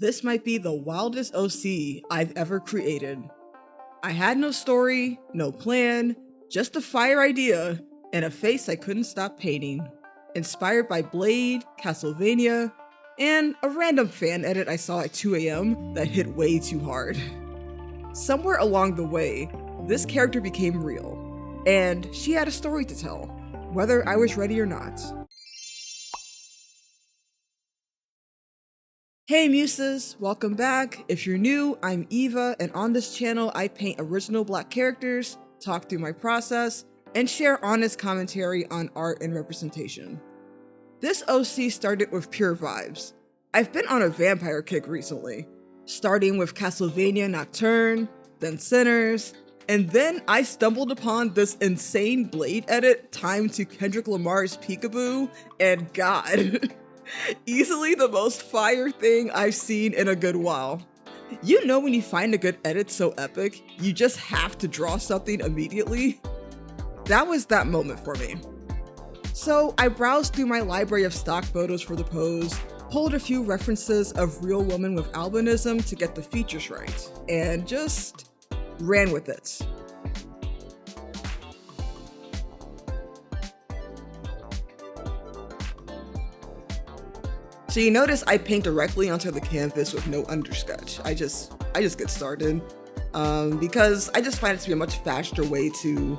This might be the wildest OC I've ever created. I had no story, no plan, just a fire idea, and a face I couldn't stop painting. Inspired by Blade, Castlevania, and a random fan edit I saw at 2 a.m. that hit way too hard. Somewhere along the way, this character became real, and she had a story to tell, whether I was ready or not. Hey Muses, welcome back. If you're new, I'm Eva, and on this channel I paint original Black characters, talk through my process, and share honest commentary on art and representation. This OC started with pure vibes. I've been on a vampire kick recently, starting with Castlevania Nocturne, then Sinners, and then I stumbled upon this insane Blade edit timed to Kendrick Lamar's Peekaboo, and God. Easily the most fire thing I've seen in a good while. You know when you find a good edit so epic, you just have to draw something immediately? That was that moment for me. So I browsed through my library of stock photos for the pose, pulled a few references of real women with albinism to get the features right, and just ran with it. So you notice I paint directly onto the canvas with no undersketch. I just get started because I just find it to be a much faster way to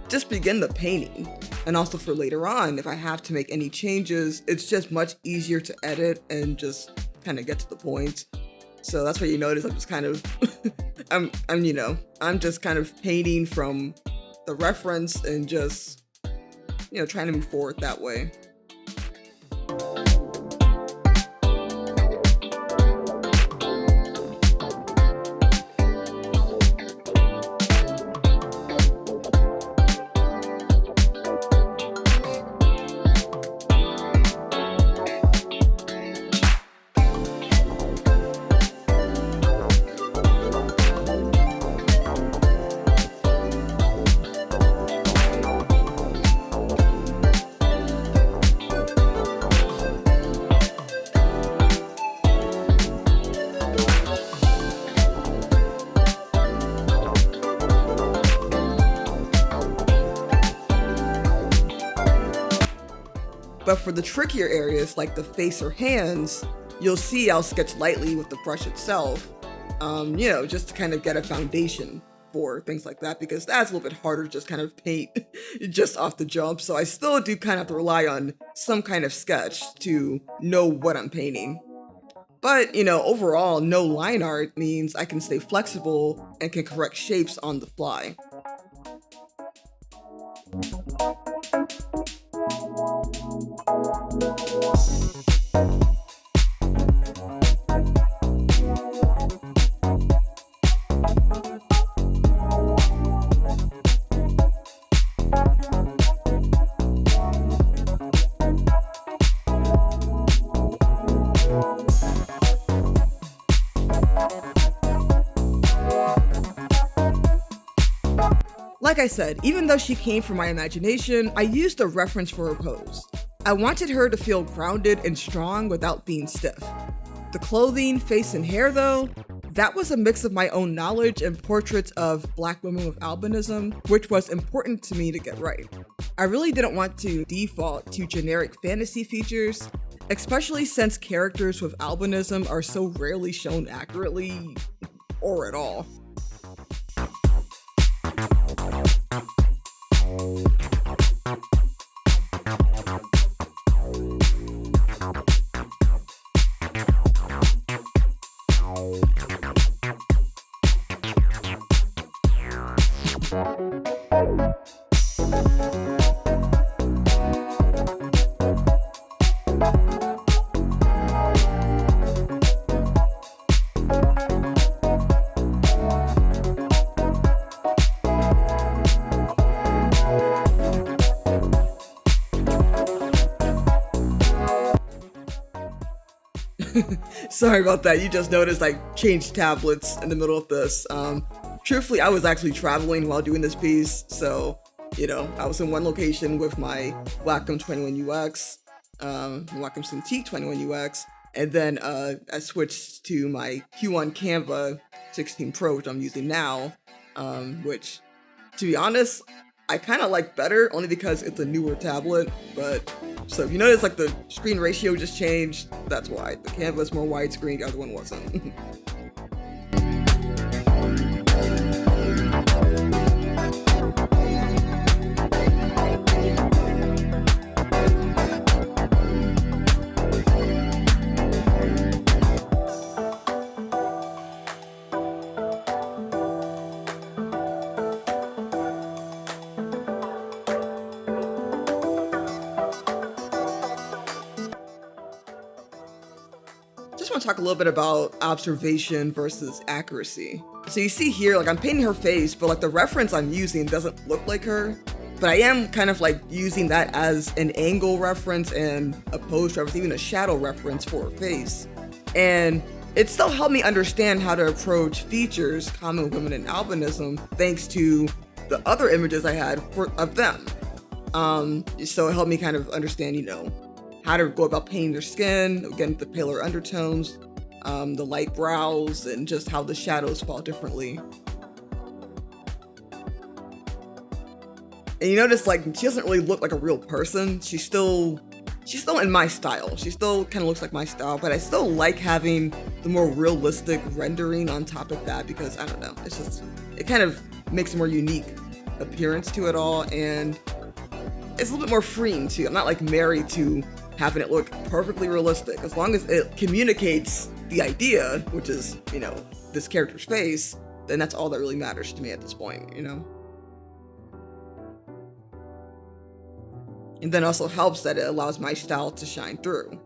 just begin the painting. And also for later on, if I have to make any changes, it's just much easier to edit and just kind of get to the point. So that's why you notice I'm just kind of, I'm just kind of painting from the reference and just, trying to move forward that way. But for the trickier areas like the face or hands, you'll see I'll sketch lightly with the brush itself, just to kind of get a foundation for things like that, because that's a little bit harder to just kind of paint just off the jump. So I still do kind of have to rely on some kind of sketch to know what I'm painting. But, overall, no line art means I can stay flexible and can correct shapes on the fly. Like I said, even though she came from my imagination, I used a reference for her pose. I wanted her to feel grounded and strong without being stiff. The clothing, face, and hair though, that was a mix of my own knowledge and portraits of Black women with albinism, which was important to me to get right. I really didn't want to default to generic fantasy features, especially since characters with albinism are so rarely shown accurately or at all. Sorry about that. You just noticed I changed tablets in the middle of this. Truthfully, I was actually traveling while doing this piece, so I was in one location with my Wacom 21UX, Wacom Cintiq 21UX, And then I switched to my Q1 Canva 16 Pro, which I'm using now, which, to be honest, I kind of like better, only because it's a newer tablet. But so if you notice, like the screen ratio just changed, that's why. The Canva is more widescreen, the other one wasn't. Just want to talk a little bit about observation versus accuracy. So you see here, like I'm painting her face, but like the reference I'm using doesn't look like her. But I am kind of like using that as an angle reference and a pose reference, even a shadow reference for her face. And it still helped me understand how to approach features common with women in albinism, thanks to the other images I had of them. So it helped me kind of understand, how to go about painting their skin, again, the paler undertones, the light brows, and just how the shadows fall differently. And you notice, like, she doesn't really look like a real person. She's still in my style. She still kind of looks like my style, but I still like having the more realistic rendering on top of that because, I don't know, it kind of makes a more unique appearance to it all, and it's a little bit more freeing too. I'm not like married to having it look perfectly realistic. As long as it communicates the idea, which is, this character's face, then that's all that really matters to me at this point, And then also helps that it allows my style to shine through.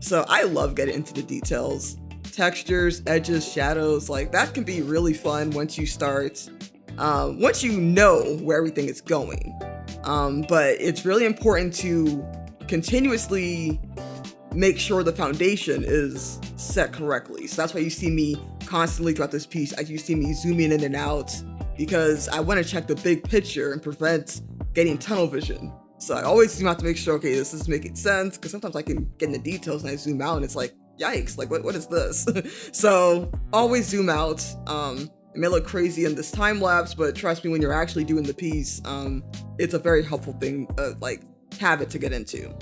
So I love getting into the details. Textures, edges, shadows, like that can be really fun once you start, once you know where everything is going. But it's really important to continuously make sure the foundation is set correctly. So that's why you see me constantly throughout this piece, as you see me zooming in and out, because I want to check the big picture and prevent getting tunnel vision. So I always zoom out to make sure, okay, this is making sense, because sometimes I can get in the details and I zoom out and it's like, yikes, like what is this? So always zoom out. It may look crazy in this time lapse, but trust me, when you're actually doing the piece, it's a very helpful thing, like habit to get into.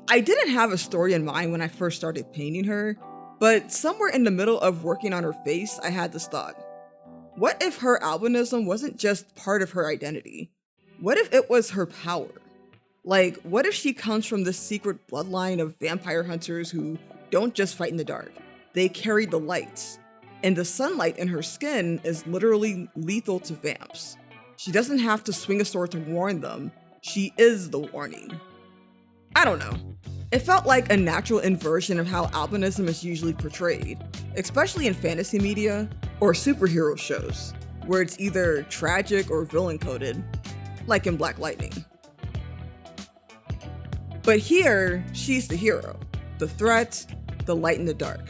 I didn't have a story in mind when I first started painting her, but somewhere in the middle of working on her face, I had this thought. What if her albinism wasn't just part of her identity? What if it was her power? Like, what if she comes from this secret bloodline of vampire hunters who don't just fight in the dark? They carry the lights, and the sunlight in her skin is literally lethal to vamps. She doesn't have to swing a sword to warn them, she is the warning. I don't know. It felt like a natural inversion of how albinism is usually portrayed, especially in fantasy media or superhero shows, where it's either tragic or villain-coded, like in Black Lightning. But here, she's the hero, the threat, the light in the dark.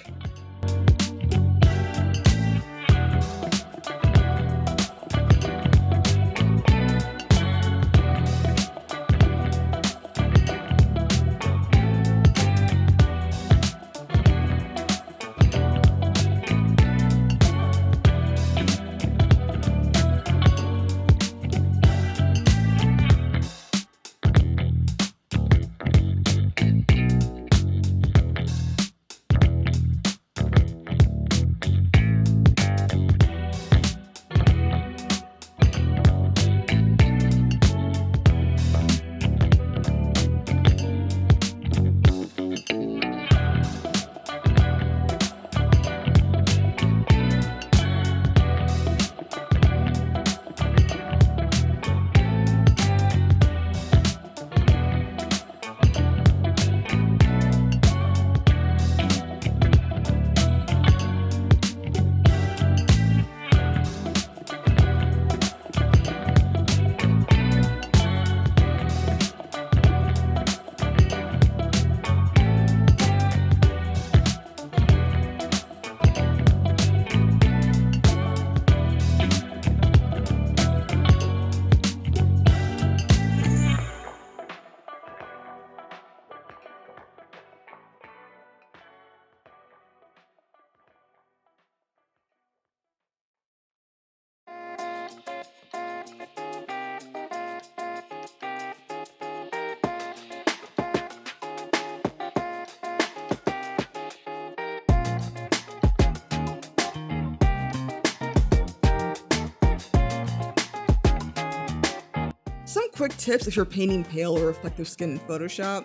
Some quick tips if you're painting pale or reflective skin in Photoshop.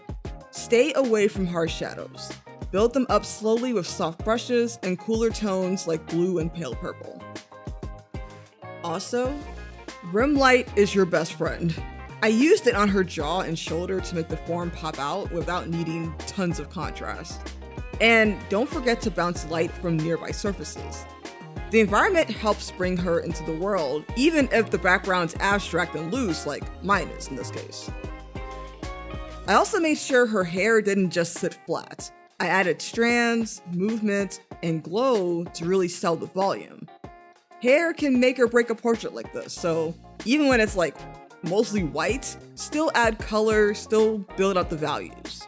Stay away from harsh shadows. Build them up slowly with soft brushes and cooler tones like blue and pale purple. Also, rim light is your best friend. I used it on her jaw and shoulder to make the form pop out without needing tons of contrast. And don't forget to bounce light from nearby surfaces. The environment helps bring her into the world, even if the background's abstract and loose, like mine is in this case. I also made sure her hair didn't just sit flat. I added strands, movement, and glow to really sell the volume. Hair can make or break a portrait like this, so even when it's like mostly white, still add color, still build up the values.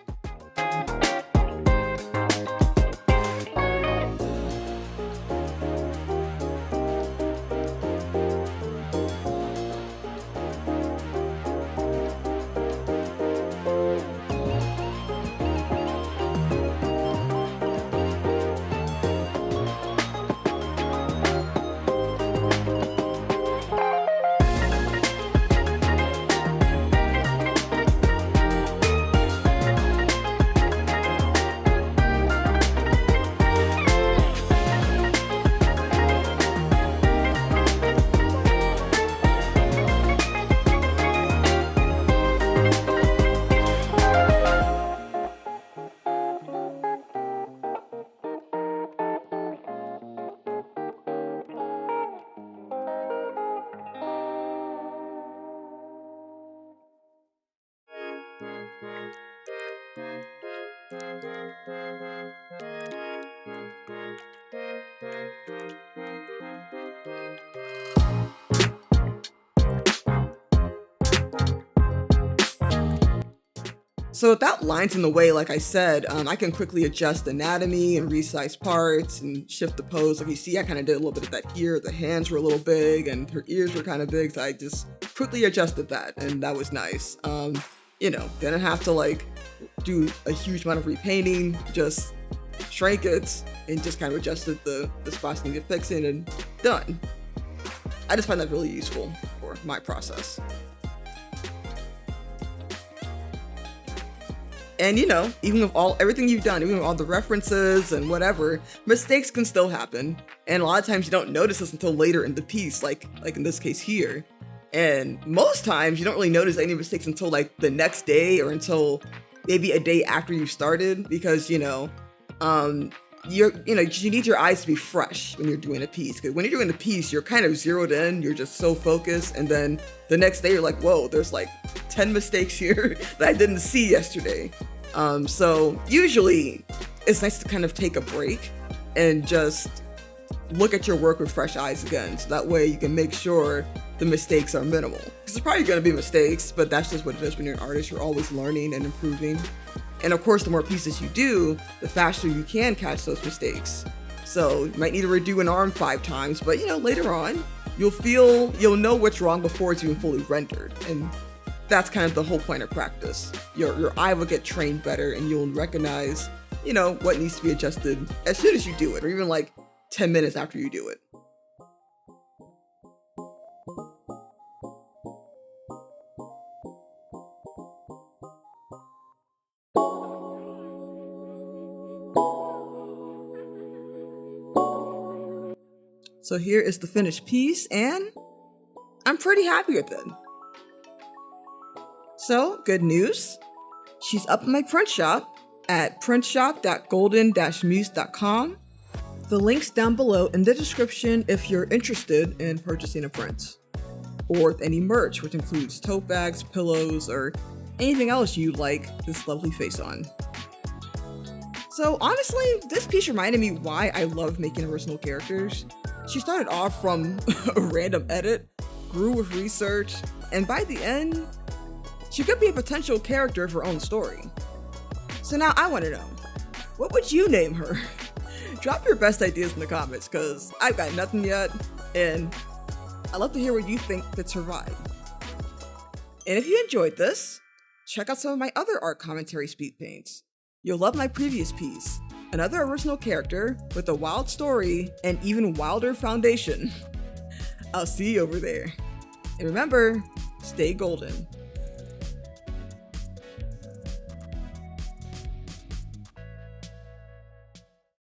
So without lines in the way, like I said, I can quickly adjust anatomy and resize parts and shift the pose. Like you see, I kind of did a little bit of that here. The hands were a little big and her ears were kind of big. So I just quickly adjusted that and that was nice. Didn't have to like do a huge amount of repainting, just shrank it and just kind of adjusted the spots needed fixing and done. I just find that really useful for my process. And even with everything you've done, even with all the references and whatever, mistakes can still happen. And a lot of times you don't notice this until later in the piece, like in this case here. And most times you don't really notice any mistakes until like the next day or until maybe a day after you started, because you need your eyes to be fresh when you're doing a piece. Because when you're doing the piece, you're kind of zeroed in, you're just so focused, and then the next day you're like, whoa, there's like 10 mistakes here that I didn't see yesterday. So usually it's nice to kind of take a break and just look at your work with fresh eyes again. So that way you can make sure the mistakes are minimal. Because there's probably going to be mistakes, but that's just what it is when you're an artist. You're always learning and improving. And of course, the more pieces you do, the faster you can catch those mistakes. So you might need to redo an arm 5 times, but later on, you'll know what's wrong before it's even fully rendered. And that's kind of the whole point of practice. Your eye will get trained better and you'll recognize, what needs to be adjusted as soon as you do it, or even like 10 minutes after you do it. So here is the finished piece, and I'm pretty happy with it. So, good news. She's up in my print shop at printshop.golden-muse.com. The link's down below in the description if you're interested in purchasing a print, or any merch, which includes tote bags, pillows, or anything else you'd like this lovely face on. So honestly, this piece reminded me why I love making original characters. She started off from a random edit, grew with research, and by the end, she could be a potential character of her own story. So now I want to know, what would you name her? Drop your best ideas in the comments, because I've got nothing yet, and I'd love to hear what you think fits her vibe. And if you enjoyed this, check out some of my other art commentary speed paints. You'll love my previous piece, another original character with a wild story and even wilder foundation. I'll see you over there. And remember, stay golden.